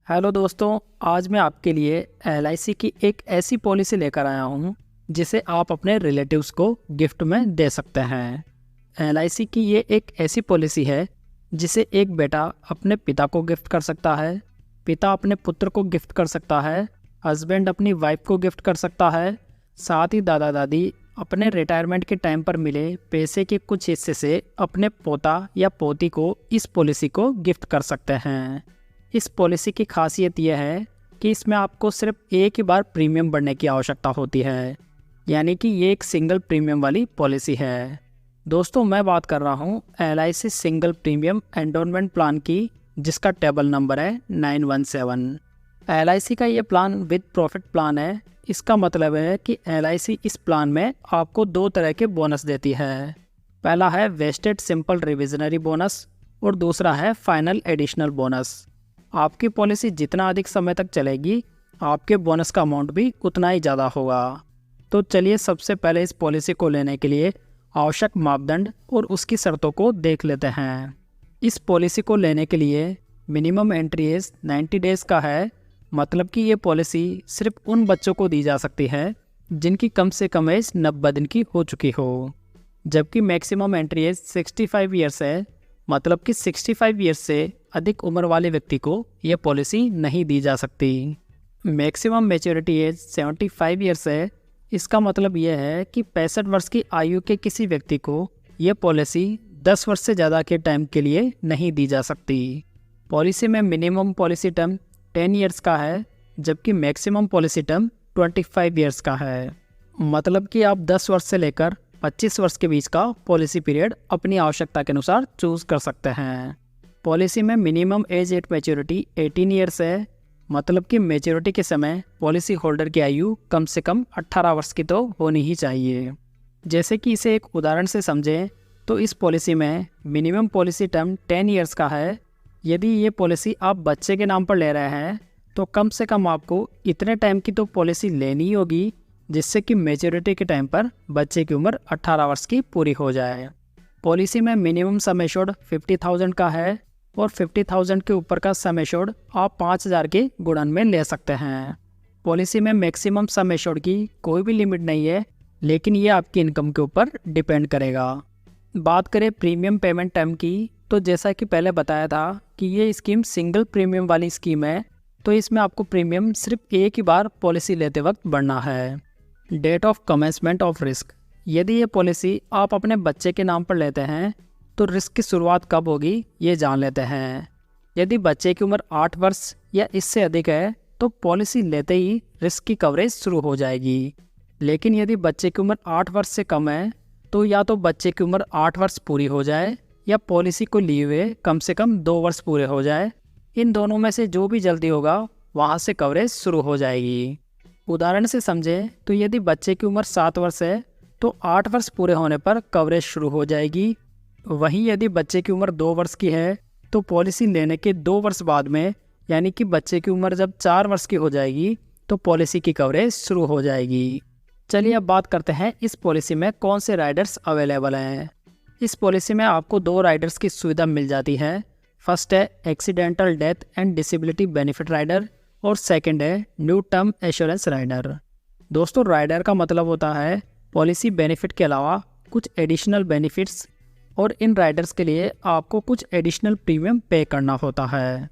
Hello दोस्तों। आज मैं आपके लिए एलआईसी की एक ऐसी पॉलिसी लेकर आया हूँ जिसे आप अपने रिलेटिव्स को गिफ्ट में दे सकते हैं। एलआईसी की ये एक ऐसी पॉलिसी है जिसे एक बेटा अपने पिता को गिफ्ट कर सकता है, पिता अपने पुत्र को गिफ्ट कर सकता है, हस्बैंड अपनी वाइफ को गिफ्ट कर सकता है, साथ ही दादा दादी अपने रिटायरमेंट के टाइम पर मिले पैसे के कुछ हिस्से से अपने पोता या पोती को इस पॉलिसी को गिफ्ट कर सकते हैं। इस पॉलिसी की खासियत यह है कि इसमें आपको सिर्फ एक ही बार प्रीमियम भरने की आवश्यकता होती है, यानी कि ये एक सिंगल प्रीमियम वाली पॉलिसी है। दोस्तों, मैं बात कर रहा हूँ LIC single premium endowment plan की, जिसका टेबल नंबर है 917। एलआईसी का ये प्लान विद प्रॉफिट प्लान है। इसका मतलब है कि एलआईसी इस प्लान में आपको दो तरह के बोनस देती है। पहला है वेस्टेड सिंपल रिविजनरी बोनस और दूसरा है फाइनल एडिशनल बोनस। आपकी पॉलिसी जितना अधिक समय तक चलेगी, आपके बोनस का अमाउंट भी उतना ही ज़्यादा होगा। तो चलिए सबसे पहले इस पॉलिसी को लेने के लिए आवश्यक मापदंड और उसकी शर्तों को देख लेते हैं। इस पॉलिसी को लेने के लिए मिनिमम एंट्री एज 90 डेज़ का है। मतलब कि ये पॉलिसी सिर्फ उन बच्चों को दी जा सकती है जिनकी कम से कम एज 90 दिन की हो चुकी हो, जबकि मैक्सिमम एंट्री एज 65 ईयर्स है। मतलब कि 65 ईयर्स से अधिक उम्र वाले व्यक्ति को यह पॉलिसी नहीं दी जा सकती। मैक्सिमम मैच्योरिटी एज 75 ईयर्स है। इसका मतलब यह है कि 65 वर्ष की आयु के किसी व्यक्ति को यह पॉलिसी 10 वर्ष से ज़्यादा के टाइम के लिए नहीं दी जा सकती। पॉलिसी में मिनिमम पॉलिसी टर्म 10 ईयर्स का है, जबकि मैक्सिमम पॉलिसी टर्म 25 ईयर्स का है। मतलब कि आप 10 वर्ष से लेकर 25 वर्ष के बीच का पॉलिसी पीरियड अपनी आवश्यकता के अनुसार चूज़ कर सकते हैं। पॉलिसी में minimum age at maturity 18 years है। मतलब कि मैच्योरिटी के समय पॉलिसी होल्डर की आयु कम से कम 18 वर्ष की तो होनी ही चाहिए। जैसे कि इसे एक उदाहरण से समझें तो इस पॉलिसी में मिनिमम पॉलिसी टर्म 10 ईयर्स का है। यदि ये पॉलिसी आप बच्चे के नाम पर ले रहे हैं तो कम से कम आपको इतने टाइम की तो पॉलिसी लेनी ही होगी जिससे कि मैच्योरिटी के टाइम पर बच्चे की उम्र 18 वर्ष की पूरी हो जाए। पॉलिसी में मिनिमम सम एश्योर्ड 50,000 का है और 50,000 के ऊपर का सम एश्योर्ड आप 5,000 के गुणन में ले सकते हैं। पॉलिसी में मैक्सिमम सम एश्योर्ड की कोई भी लिमिट नहीं है, लेकिन ये आपकी इनकम के ऊपर डिपेंड करेगा। बात करें प्रीमियम पेमेंट टाइम की, तो जैसा कि पहले बताया था कि ये स्कीम सिंगल प्रीमियम वाली स्कीम है, तो इसमें आपको प्रीमियम सिर्फ एक ही बार पॉलिसी लेते वक्त भरना है। Date of commencement of risk. यदि ये पॉलिसी आप अपने बच्चे के नाम पर लेते हैं तो रिस्क की शुरुआत कब होगी ये जान लेते हैं। यदि बच्चे की उम्र 8 वर्ष या इससे अधिक है तो पॉलिसी लेते ही रिस्क की कवरेज शुरू हो जाएगी। लेकिन यदि बच्चे की उम्र 8 वर्ष से कम है तो या तो बच्चे की उम्र 8 वर्ष पूरी हो जाए या पॉलिसी को लिए हुए कम से कम 2 वर्ष पूरे हो जाए। इन दोनों में से जो भी जल्दी होगा वहाँ से कवरेज शुरू हो जाएगी। उदाहरण से समझें तो यदि बच्चे की उम्र 7 वर्ष है तो 8 वर्ष पूरे होने पर कवरेज शुरू हो जाएगी। वहीं यदि बच्चे की उम्र 2 वर्ष की है तो पॉलिसी लेने के 2 वर्ष बाद में, यानी कि बच्चे की उम्र जब 4 वर्ष की हो जाएगी तो पॉलिसी की कवरेज शुरू हो जाएगी। चलिए अब बात करते हैं इस पॉलिसी में कौन से राइडर्स अवेलेबल हैं। इस पॉलिसी में आपको 2 राइडर्स की सुविधा मिल जाती है। फर्स्ट है accidental death and disability benefit rider और सेकंड है न्यू टर्म एश्योरेंस राइडर। दोस्तों, राइडर का मतलब होता है पॉलिसी बेनिफिट के अलावा कुछ एडिशनल बेनिफिट्स, और इन राइडर्स के लिए आपको कुछ एडिशनल प्रीमियम पे करना होता है।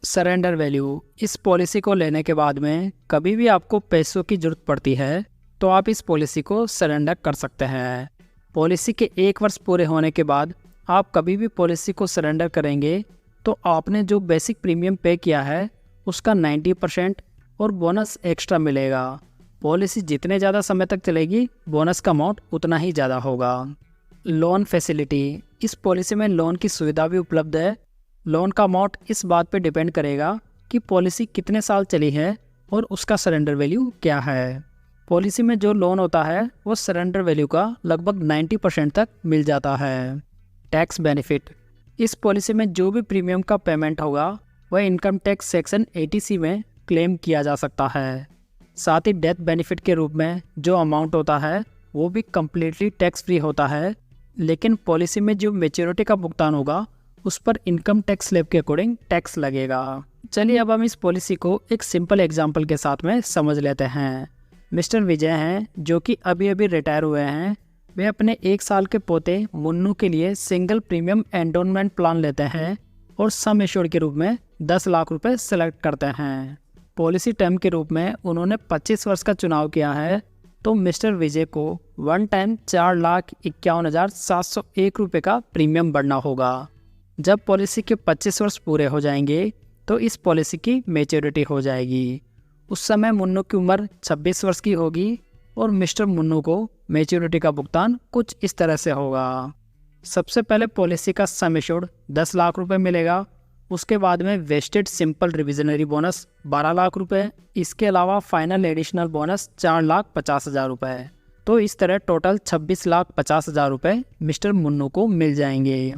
Surrender value. इस पॉलिसी को लेने के बाद में कभी भी आपको पैसों की जरूरत पड़ती है तो आप इस पॉलिसी को सरेंडर कर सकते हैं। पॉलिसी के 1 वर्ष पूरे होने के बाद आप कभी भी पॉलिसी को सरेंडर करेंगे तो आपने जो बेसिक प्रीमियम पे किया है उसका 90% और बोनस एक्स्ट्रा मिलेगा। पॉलिसी जितने ज़्यादा समय तक चलेगी बोनस का अमाउंट उतना ही ज़्यादा होगा। Loan facility. इस पॉलिसी में लोन की सुविधा भी उपलब्ध है। लोन का अमाउंट इस बात पे डिपेंड करेगा कि पॉलिसी कितने साल चली है और उसका सरेंडर वैल्यू क्या है। पॉलिसी में जो लोन होता है वो सरेंडर वैल्यू का लगभग 90% तक मिल जाता है। Tax benefit. इस पॉलिसी में जो भी प्रीमियम का पेमेंट होगा वह इनकम टैक्स सेक्शन 80C में क्लेम किया जा सकता है। साथ ही डेथ बेनिफिट के रूप में जो अमाउंट होता है वो भी कम्प्लीटली टैक्स फ्री होता है, लेकिन पॉलिसी में जो मैच्योरिटी का भुगतान होगा उस पर इनकम टैक्स स्लैब के अकॉर्डिंग टैक्स लगेगा। चलिए अब हम इस पॉलिसी को एक सिंपल एग्जाम्पल के साथ में समझ लेते हैं। मिस्टर विजय हैं जो कि अभी अभी रिटायर हुए हैं। वे अपने 1 साल के पोते मुन्नू के लिए सिंगल प्रीमियम एंडोनमेंट प्लान लेते हैं और सम एश्योर्ड के रूप में 10 लाख रुपए सेलेक्ट करते हैं। पॉलिसी टर्म के रूप में उन्होंने 25 वर्ष का चुनाव किया है, तो मिस्टर विजय को वन टाइम 4,51,701 रुपये का प्रीमियम भरना होगा। जब पॉलिसी के 25 वर्ष पूरे हो जाएंगे तो इस पॉलिसी की मैच्योरिटी हो जाएगी। उस समय मुन्नू की उम्र 26 वर्ष की होगी और मिस्टर मुन्नू को मैच्योरिटी का भुगतान कुछ इस तरह से होगा। सबसे पहले पॉलिसी का सम एश्योर्ड 10 लाख रुपए मिलेगा। उसके बाद में wasted simple revisionary bonus 12 lakh रुपए। इसके अलावा फाइनल एडिशनल बोनस 4,50,000 रुपये। तो इस तरह टोटल 26,50,000 रुपये मिस्टर मुन्नू को मिल जाएंगे।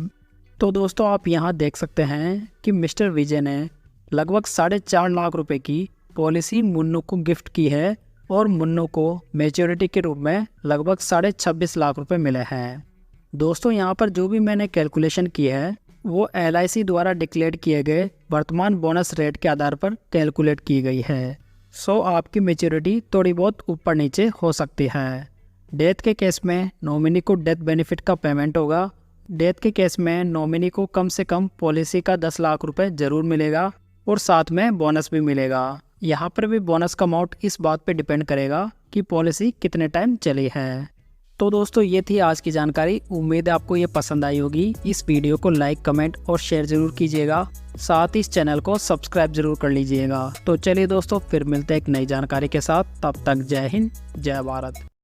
तो दोस्तों आप यहाँ देख सकते हैं कि मिस्टर विजय ने लगभग 4.5 लाख रुपए की पॉलिसी मुन्नू को गिफ्ट की है और मुन्नू को मैच्योरिटी के रूप में लगभग 26.5 लाख रुपए मिले हैं। दोस्तों यहाँ पर जो भी मैंने कैलकुलेशन की है वो LIC द्वारा डिक्लेयर किए गए वर्तमान बोनस रेट के आधार पर कैलकुलेट की गई है। सो आपकी मैच्योरिटी थोड़ी बहुत ऊपर नीचे हो सकती है। डेथ के केस में नॉमिनी को डेथ बेनिफिट का पेमेंट होगा। डेथ के केस में नॉमिनी को कम से कम पॉलिसी का 10 लाख रुपए जरूर मिलेगा और साथ में बोनस भी मिलेगा। यहाँ पर भी बोनस का अमाउंट इस बात पे डिपेंड करेगा कि पॉलिसी कितने टाइम चली है। तो दोस्तों ये थी आज की जानकारी। उम्मीद है आपको ये पसंद आई होगी। इस वीडियो को लाइक, कमेंट और शेयर जरूर कीजिएगा। साथ ही इस चैनल को सब्सक्राइब जरूर कर लीजिएगा। तो चलिए दोस्तों फिर मिलते हैं एक नई जानकारी के साथ। तब तक जय हिंद, जय भारत।